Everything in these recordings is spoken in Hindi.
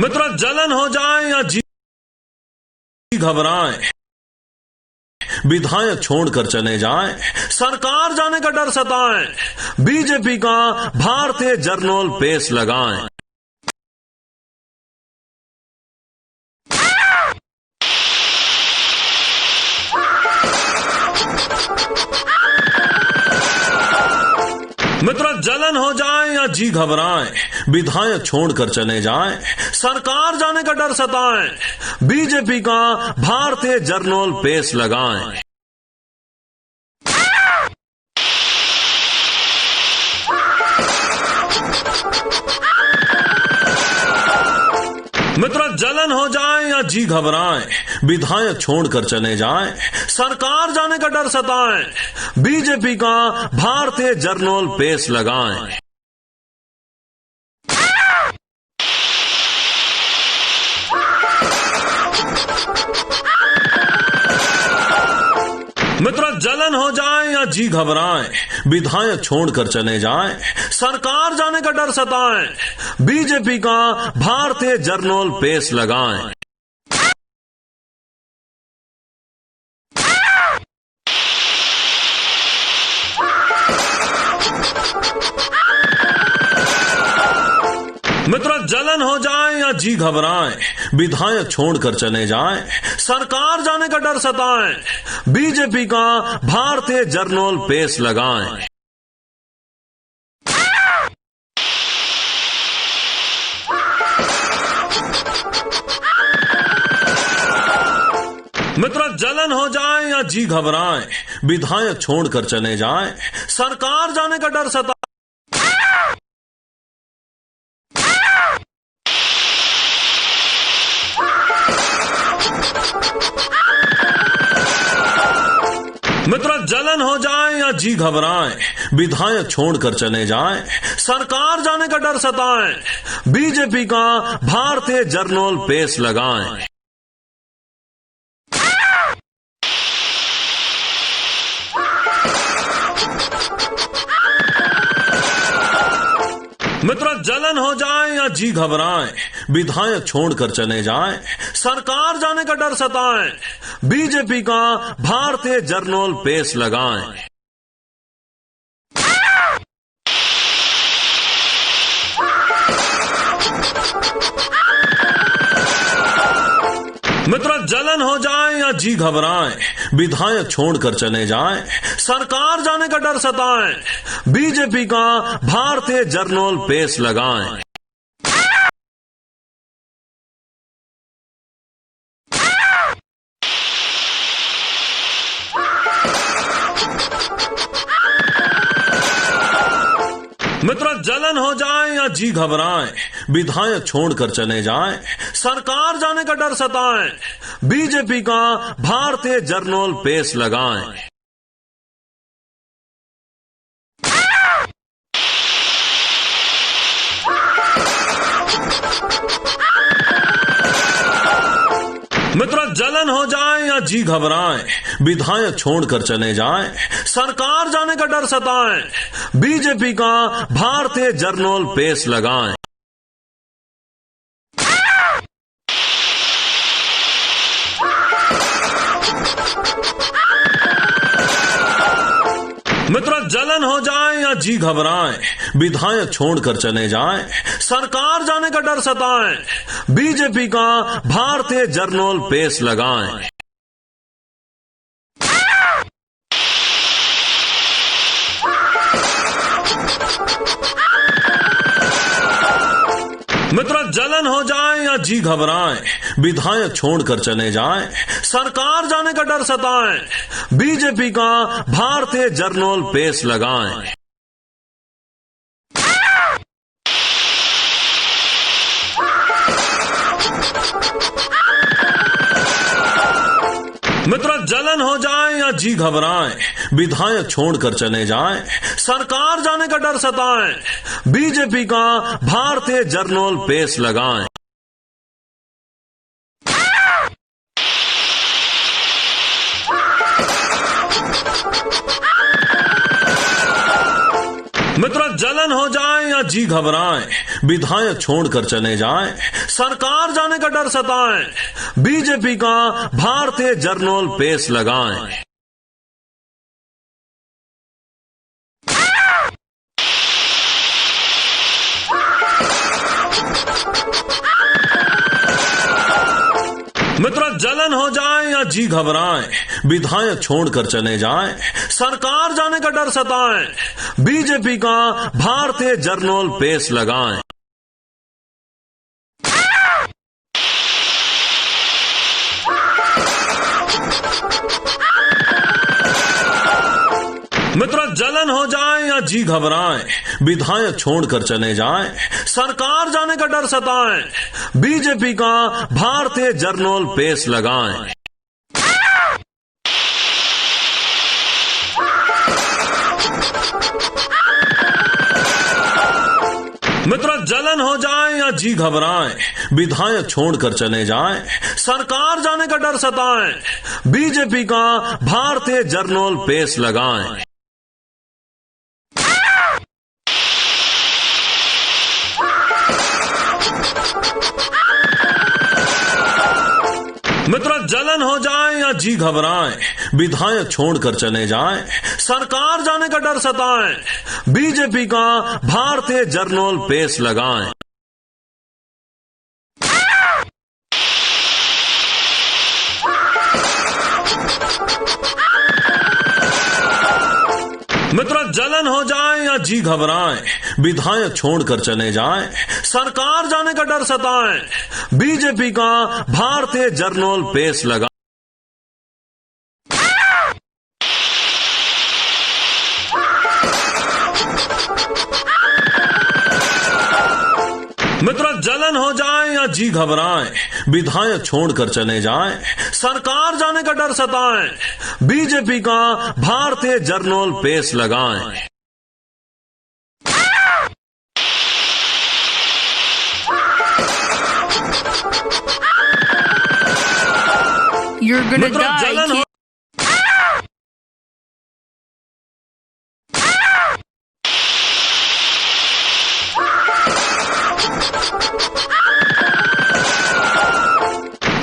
मित्र जलन हो जाए या जी घबराए, विधायक छोड़कर चले जाए, सरकार जाने का डर सताए, बीजेपी का भारतीय जर्नल पेश लगाएं। मित्र जलन हो जाए या जी घबराए, विधायक छोड़कर चले जाए, सरकार जाने का डर सताए, बीजेपी का भारतीय जर्नल पेश लगाएं। मित्र जलन हो जाए या जी घबराए, विधायक छोड़कर चले जाए, सरकार जाने का डर सताए, बीजेपी का भारतीय जर्नल पेश लगाएं। मित्र जलन हो जाए या जी घबराए, विधायक छोड़कर चले जाए, सरकार जाने का डर सताए, बीजेपी का भारतीय जर्नल पेश लगाएं। मित्र जलन हो जाए या जी घबराए, विधायक छोड़कर चले जाए, सरकार जाने का डर सताए, बीजेपी का भारतीय जर्नल पेश लगाएं। मित्र जलन हो जाए या जी घबराए, विधायक छोड़कर चले जाए, सरकार जाने का डर सताए। मित्र जलन हो जाए या जी घबराए, विधायक छोड़कर चले जाए, सरकार जाने का डर सताए, बीजेपी का भारतीय जर्नल पेश लगाएं। मित्र जलन हो जाए या जी घबराए, विधायक छोड़कर चले जाए, सरकार जाने का डर सताए, बीजेपी का भारतीय जर्नल पेश लगाएं। मित्र जलन हो जाए या जी घबराए, विधायक छोड़कर चले जाए, सरकार जाने का डर सताए, बीजेपी का भारतीय जर्नल पेश लगाएं। मित्र जलन हो जाए या जी घबराए, विधायक छोड़कर चले जाए, सरकार जाने का डर सताए, बीजेपी का भारतीय जर्नल पेश लगाएं। मित्र जलन हो जाए या जी घबराए, विधायक छोड़कर चले जाए, सरकार जाने का डर सताए, बीजेपी का भारतीय जर्नल पेश लगाएं। मित्र जलन हो जाए या जी घबराए, विधायक छोड़कर चले जाए, सरकार जाने का डर सताए, बीजेपी का भारतीय जर्नल पेश लगाएं। मित्र जलन हो जाए या जी घबराए, विधायक छोड़कर चले जाए, सरकार जाने का डर सताए, बीजेपी का भारतीय जर्नल पेश लगाएं। मित्र जलन हो जाए या जी घबराए, विधायक छोड़कर चले जाए, सरकार जाने का डर सताए, बीजेपी का भारतीय जर्नल पेश लगाएं। मित्र जलन हो जाए या जी घबराए, विधायक छोड़कर चले जाए, सरकार जाने का डर सताए, बीजेपी का भारतीय जर्नल पेश लगाएं। मित्रों, जलन हो जाए या जी घबराए, विधायक छोड़कर चले जाए, सरकार जाने का डर सताए, बीजेपी का भारतीय जर्नल पेश लगाएं। मित्रों, जलन हो जाए या जी घबराए, विधायक छोड़कर चले जाए, सरकार जाने का डर सताए, बीजेपी का भारतीय जर्नल पेश लगाएं। मित्रों, जलन हो जाए या जी घबराए, विधायक छोड़कर चले जाए, सरकार जाने का डर सताए, बीजेपी का भारतीय जर्नल पेश लगाएं। मित्रों, जलन हो जाए या जी घबराए, विधायक छोड़कर चले जाए, सरकार जाने का डर सताए, बीजेपी का भारतीय जर्नल पेश लगाएं। मित्रों, जलन हो जाए या जी घबराए, विधायक छोड़कर चले जाए, सरकार जाने का डर सताए, बीजेपी का भारतीय जर्नल पेश लगाएं। मित्रों, जलन हो जाए या जी घबराए, विधायक छोड़कर चले जाए, सरकार जाने का डर सताए, बीजेपी का भारतीय जर्नल पेश लगाएं। You're gonna die. जलन हो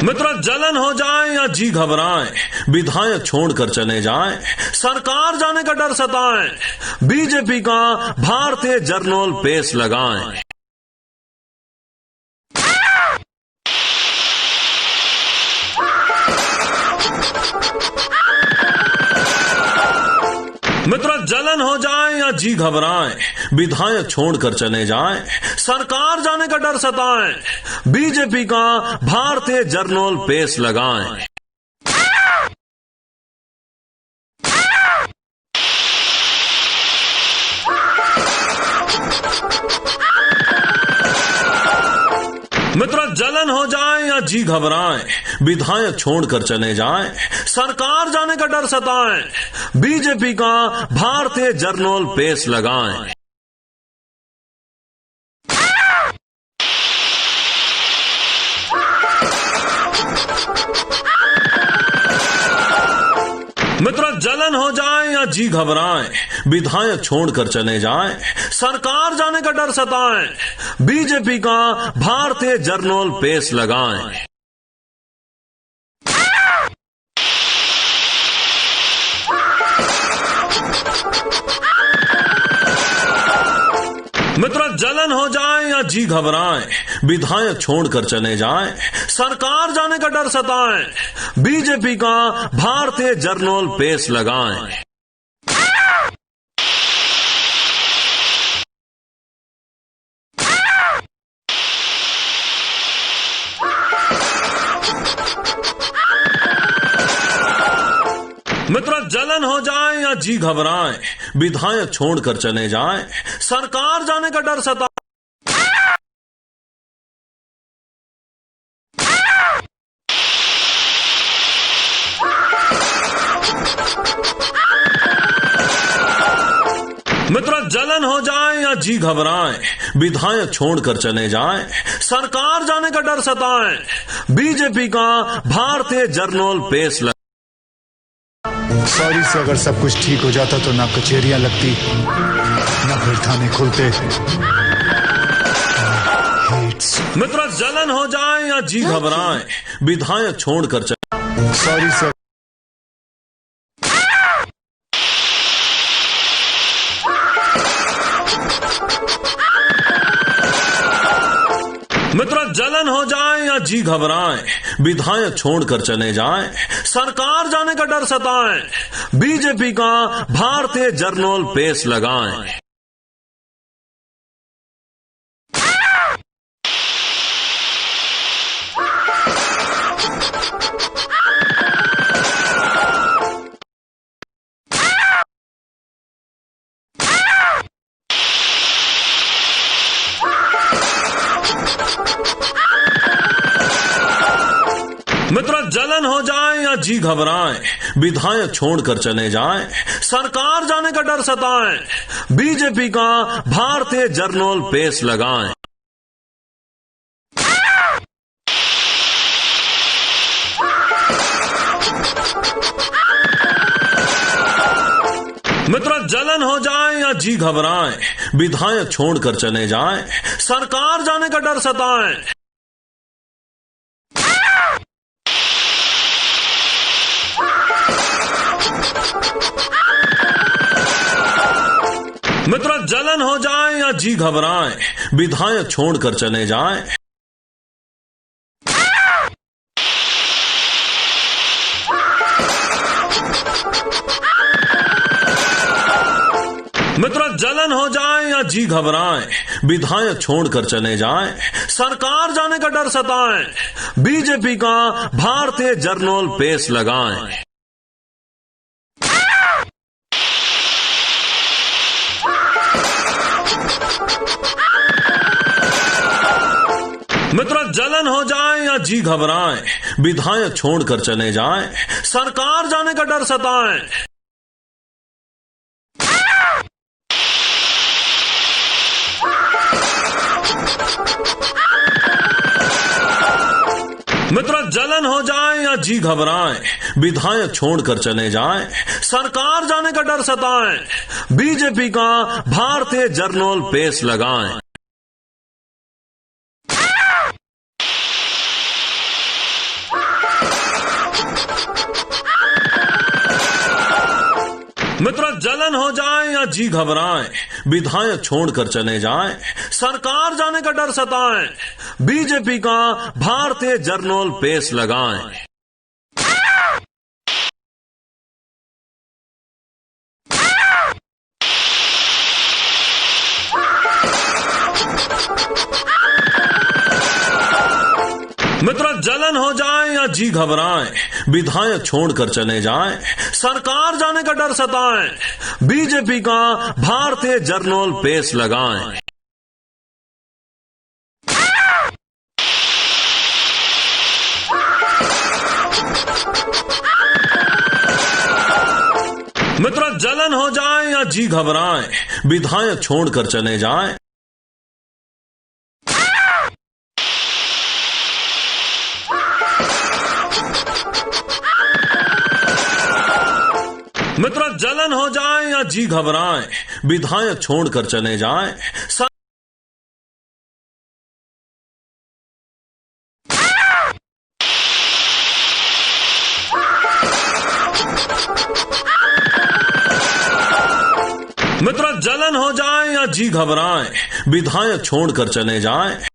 मित्रों, जलन हो जाए या जी घबराए, विधायक छोड़कर चले जाए, सरकार जाने का डर सताए, बीजेपी का भारतीय जर्नल पेश लगाएं। मित्रों, जलन हो जाए या जी घबराए, विधायक छोड़कर चले जाए, सरकार जाने का डर सताए, बीजेपी का भारतीय जर्नल पेश लगाएं। मित्रों, जलन हो जाए या जी घबराए, विधायक छोड़कर चले जाए, सरकार जाने का डर सताए, बीजेपी का भारतीय जर्नल पेश लगाएं। मित्रों, जलन हो जाए या जी घबराए, विधायक छोड़कर चले जाए, सरकार जाने का डर सताए, बीजेपी का भारतीय जर्नल पेश लगाएं। मित्रों, जलन हो जाए या जी घबराए, विधायक छोड़कर चले जाए, सरकार जाने का डर सताए, बीजेपी का भारतीय जर्नल पेश लगाएं। मित्रों, जलन हो जाए या जी घबराए, विधायक छोड़कर चले जाए, सरकार जाने का डर सताए, मित्रों, जलन हो जाए या जी घबराए, विधायक छोड़कर चले जाए, सरकार जाने का डर सताए, बीजेपी का भारतीय जर्नल पेश लगाएं। सॉरी से अगर सब कुछ ठीक हो जाता तो ना कचहरियां लगती, ना फिर थाने खुलते। मित्र, जलन हो जाए या जी घबराए, विधायक छोड़कर चले। सॉरी से मित्र, जलन हो जाए या जी घबराए, विधायक छोड़कर चले जाएं, सरकार जाने का डर सताए, बीजेपी का भारतीय जर्नल पेश लगाएं। मित्र, जलन हो जाए या जी घबराए, विधायक छोड़कर चले जाएं, सरकार जाने का डर सताए, बीजेपी का भारतीय जर्नल पेश लगाएं। मित्र, जलन हो जाए या जी घबराए, विधायक छोड़कर चले जाएं, सरकार जाने का डर सताए। मित्र, जलन हो जाए या जी घबराए, विधायक छोड़कर चले जाएं। मित्र, जलन हो जाए या जी घबराए, विधायक छोड़कर चले जाएं, सरकार जाने का डर सताए, बीजेपी का भारतीय जर्नल पेश लगाएं। मित्र, जलन हो जाए या जी घबराए, विधायक छोड़कर चले जाएं, सरकार जाने का डर सताए। मित्र, जलन हो जाए या जी घबराए, विधायक छोड़कर चले जाएं, सरकार जाने का डर सताए, बीजेपी का भारतीय जर्नल पेश लगाएं। मित्र, जलन हो जाए या जी घबराए, विधायक छोड़कर चले जाएं, सरकार जाने का डर सताए, बीजेपी का भारतीय जर्नल पेश लगाएं। मित्र, जलन हो जाए या जी घबराए, विधायक छोड़कर चले जाएं, सरकार जाने का डर सताए, बीजेपी का भारतीय जर्नल पेश लगाएं। मित्र, जलन हो जाए या जी घबराए, विधायक छोड़कर चले जाएं। मित्र, जलन हो जाए या जी घबराए, विधायक छोड़कर चले जाएं, मित्र, जलन हो जाए या जी घबराए, विधायक छोड़कर चले जाएं।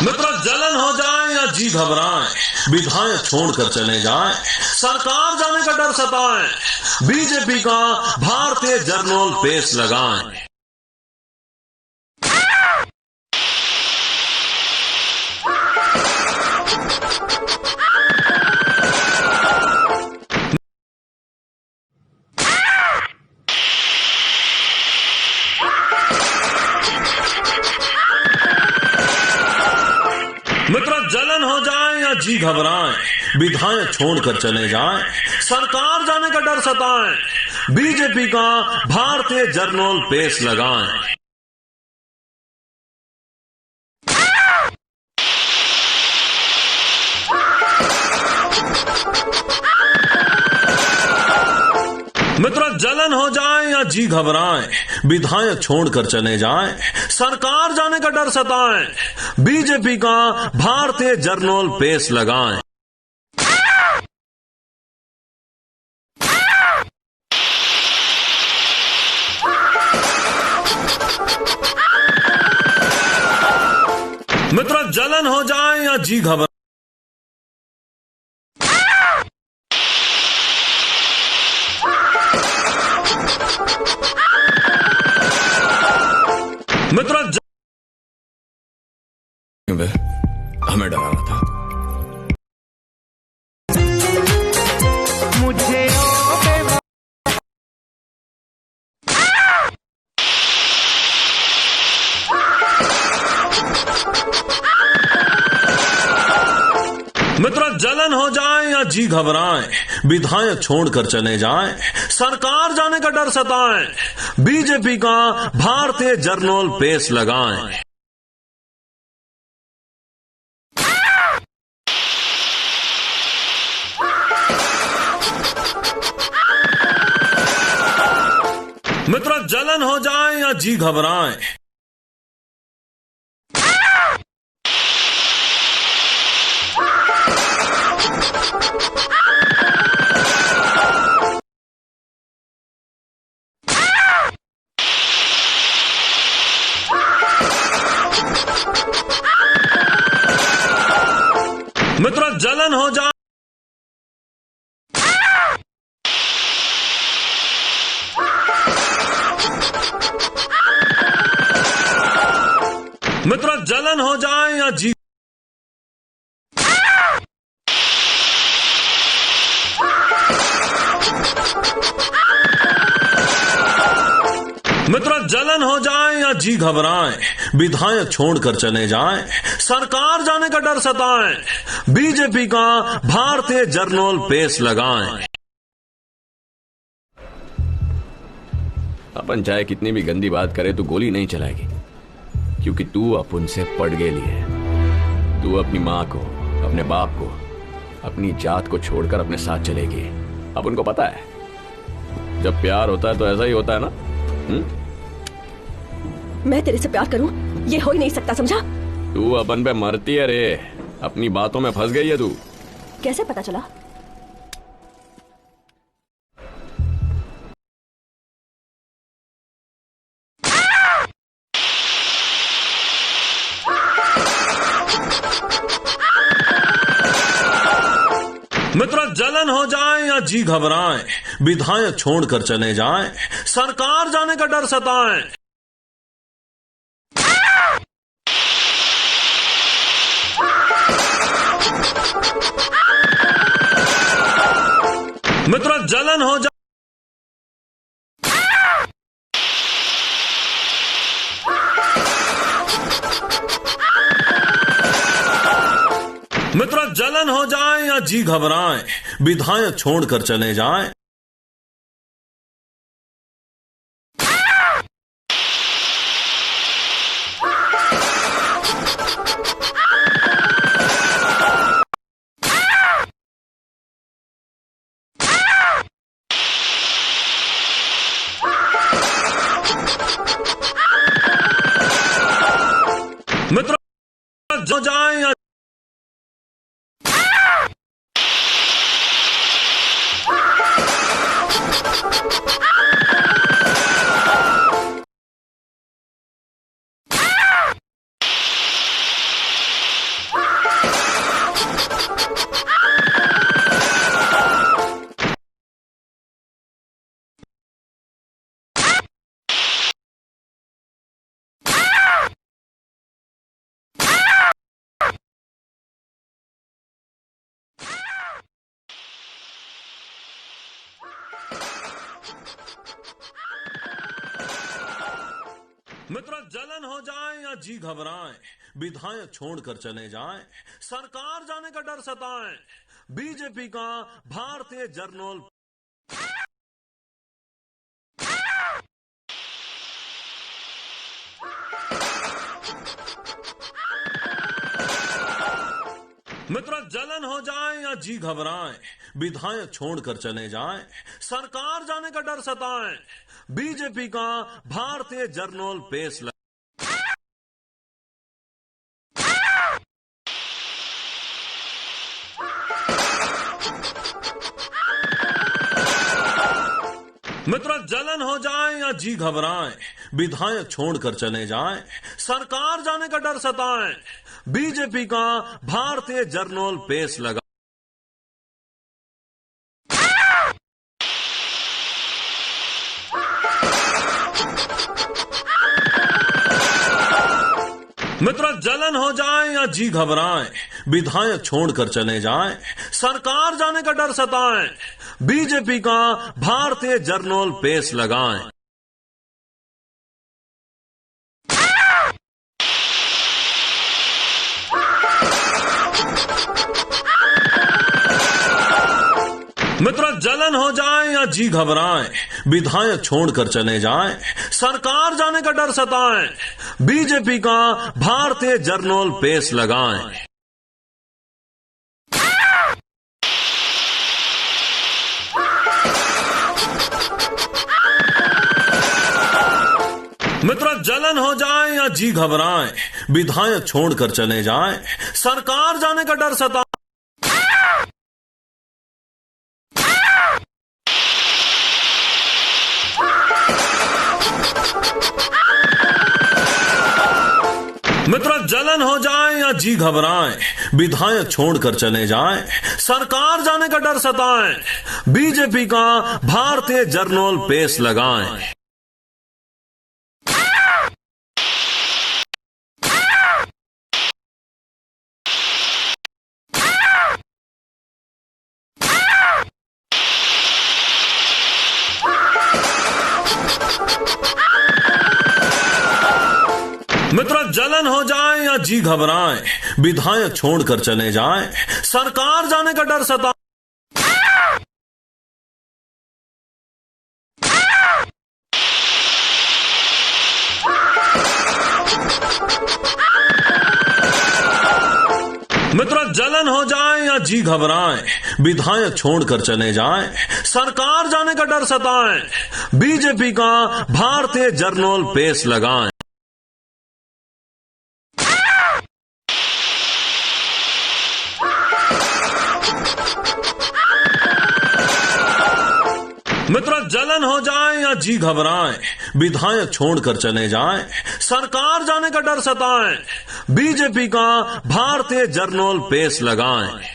मित्र, जलन हो जाए या जी घबराए, विधायक छोड़कर चले जाएं, सरकार जाने का डर सताए, बीजेपी का भारतीय जर्नल पेश लगाएं। या जी घबराएं, विधायक छोड़कर चले जाएं, सरकार जाने का डर सताएं, बीजेपी का भारतीय जर्नल पेश लगाएं। मित्र, जलन हो जाए या जी घबराएं, विधायक छोड़कर चले जाएं, सरकार जाने का डर सताएं, बीजेपी का भारतीय जर्नल पेश लगाएं। मित्र, जलन हो जाए या जी घबराएं, मित्र, हमें डरा रहा था। मुझे मित्र, जलन हो जाए या जी घबराएं, विधायक छोड़कर चले जाएं, सरकार जाने का डर सताएं, बीजेपी का भारतीय जर्नल पेश लगाएं। मित्र, जलन हो जाए या जी घबराएं, मित्र, जलन हो जाए, मित्र, जलन हो जाए या जी, मित्र, जलन हो जाए या जी घबराएं, विधायक छोड़कर चले जाएं, सरकार जाने का डर सताएं, बीजेपी का भारतीय जर्नल पेश लगाएं। अपन चाहे कितनी भी गंदी बात करे तो गोली नहीं चलाएगी, क्योंकि तू अपन से पड़ गेली है। तू अपनी माँ को, अपने बाप को, अपनी जात को छोड़कर अपने साथ चलेगी। अपन को पता है जब प्यार होता है तो ऐसा ही होता है ना। मैं तेरे से प्यार करूं ये हो ही नहीं सकता, समझा? तू अपन पे मरती है रे, अपनी बातों में फंस गई है तू। कैसे पता चला? मित्र, जलन हो जाए या जी घबराएं, विधायक छोड़कर चले जाएं, सरकार जाने का डर सताएं, मित्र, जलन हो जाए, मित्र, जलन हो जाए या जी घबराएं, विधायक छोड़कर चले जाएं, मित्र, हो जाए या मित्र जलन हो जाए या जी घबराए, विधायक छोड़कर चले जाएं, सरकार जाने का डर सताए, बीजेपी का भारतीय जर्नल। मित्र जलन हो जाए या जी घबराए, विधायक छोड़कर चले जाएं, सरकार जाने का डर सताए, बीजेपी का भारतीय जर्नल पेश लगा। मित्र जलन हो जाए या जी घबराए, विधायक छोड़कर चले जाएं, सरकार जाने का डर सताए, बीजेपी का भारतीय जर्नल पेश लगा। मित्र जलन हो जाए या जी घबराए, विधायक छोड़कर चले जाएं, सरकार जाने का डर सताए, बीजेपी का भारतीय जर्नल पेश लगाएं। मित्र जलन हो जाए या जी घबराए, विधायक छोड़कर चले जाएं, सरकार जाने का डर सताए, बीजेपी का भारतीय जर्नल पेश लगाएं। मित्र जलन हो जाए या जी घबराए, विधायक छोड़कर चले जाएं, सरकार जाने का डर सताए। मित्र जलन हो जाए या जी घबराए, विधायक छोड़कर चले जाएं, सरकार जाने का डर सताए, बीजेपी का भारतीय जर्नल पेश लगाएं। मित्र जलन हो जाए या जी घबराए, विधायक छोड़कर चले जाएं, सरकार जाने का डर सताए। मित्र जलन हो जाए या जी घबराए, विधायक छोड़कर चले जाएं, सरकार जाने का डर सताए, बीजेपी का भारतीय जर्नल पेश लगाएं। मित्र जलन हो जाए या जी घबराए, विधायक छोड़कर चले जाएं, सरकार जाने का डर सताए, बीजेपी का भारतीय जर्नल पेश लगाएं।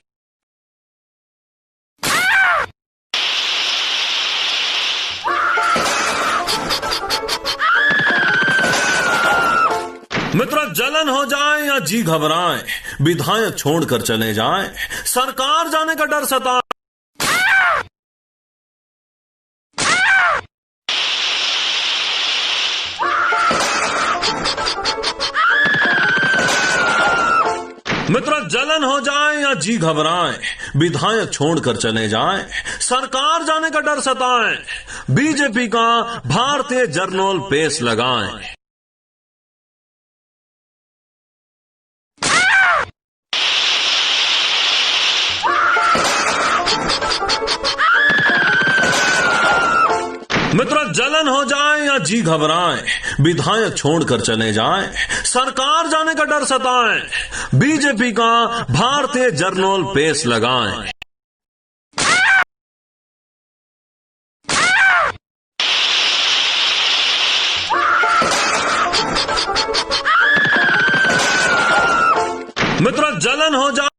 मित्र जलन हो जाए या जी घबराए, विधायक छोड़कर चले जाएं, सरकार जाने का डर सताए। मित्र जलन हो जाए या जी घबराए, विधायक छोड़कर चले जाएं, सरकार जाने का डर सताए, बीजेपी का भारतीय जर्नल पेश लगाएं। मित्र जलन हो जाए या जी घबराए, विधायक छोड़कर चले जाएं, सरकार जाने का डर सताए, बीजेपी का भारतीय जर्नल पेश लगाएं। मित्र जलन हो जाए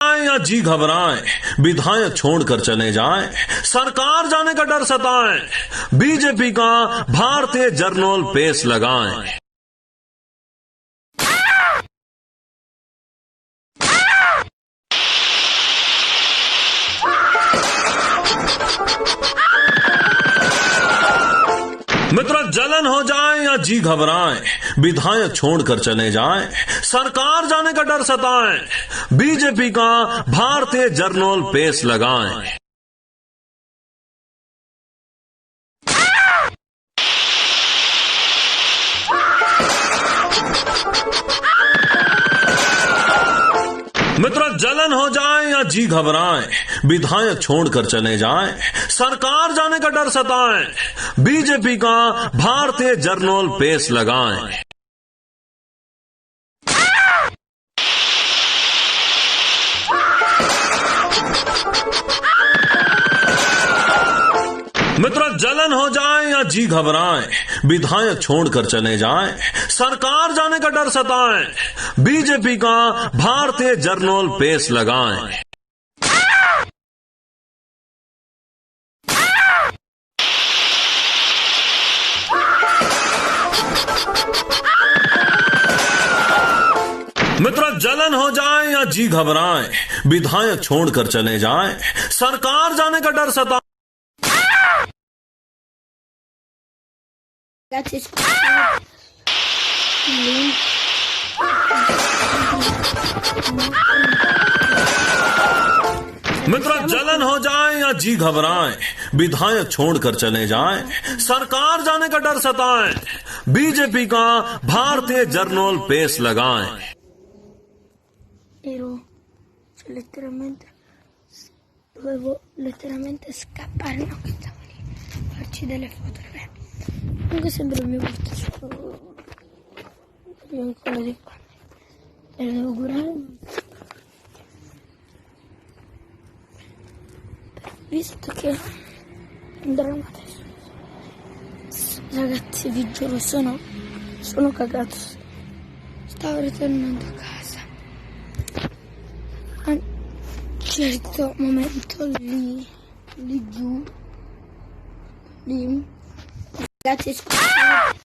या जी घबराए, विधायक छोड़कर चले जाएं, सरकार जाने का डर सताए, बीजेपी का भारतीय जर्नल पेश लगाएं। जलन हो जाए या जी घबराए, विधायक छोड़कर चले जाएं, सरकार जाने का डर सताए, बीजेपी का भारतीय जर्नल पेश लगाएं। मित्रों, जलन हो जाए या जी घबराए, विधायक छोड़कर चले जाएं, सरकार जाने का डर सताए, बीजेपी का भारतीय जर्नल पेश लगाएं। मित्रों, जलन हो जाए या जी घबराए, विधायक छोड़कर चले जाएं, सरकार जाने का डर सताए, बीजेपी का भारतीय जर्नल पेश लगाएं। मित्रों, जलन हो जाए या जी घबराए, विधायक छोड़कर चले जाएं, सरकार जाने का डर सताए। मित्रों, जलन हो जाए या जी घबराए, विधायक छोड़कर चले जाएं, सरकार जाने का डर सताए, बीजेपी का भारतीय जर्नल पेश लगाएं। Dovevo letteralmente scappare, no, che stavo lì, farci delle foto, vabbè. Comunque sembra il mio portaciolo, io ancora di qua, e lo devo curare, visto che andremo adesso. Ragazzi, vi giuro, sono cagato, stavo ritornando a casa. A un certo momento lì giù, lì, ragazzi, scusate.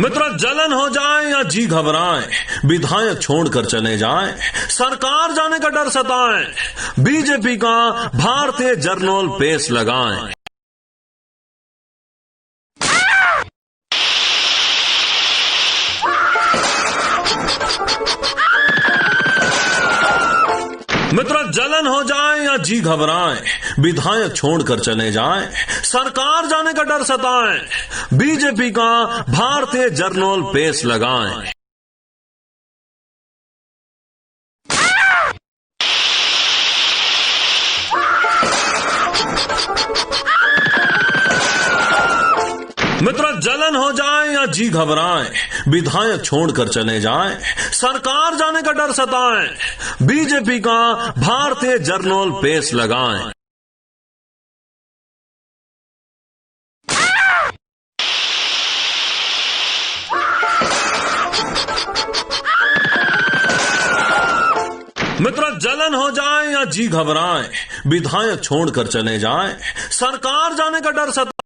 मित्रों, जलन हो जाए या जी घबराए, विधायक छोड़कर चले जाएं, सरकार जाने का डर सताए, बीजेपी का भारतीय जर्नल पेश लगाएं। मित्रों, जलन हो जाए या जी घबराए, विधायक छोड़कर चले जाएं, सरकार जाने का डर सताए, बीजेपी का भारतीय जर्नल पेश लगाएं। मित्रों, जलन हो जाए या जी घबराए, विधायक छोड़कर चले जाएं, सरकार जाने का डर सताए, बीजेपी का भारतीय जर्नल पेश लगाएं। मित्रों, जलन हो जाए या जी घबराए, विधायक छोड़कर चले जाएं, सरकार जाने का डर सताए।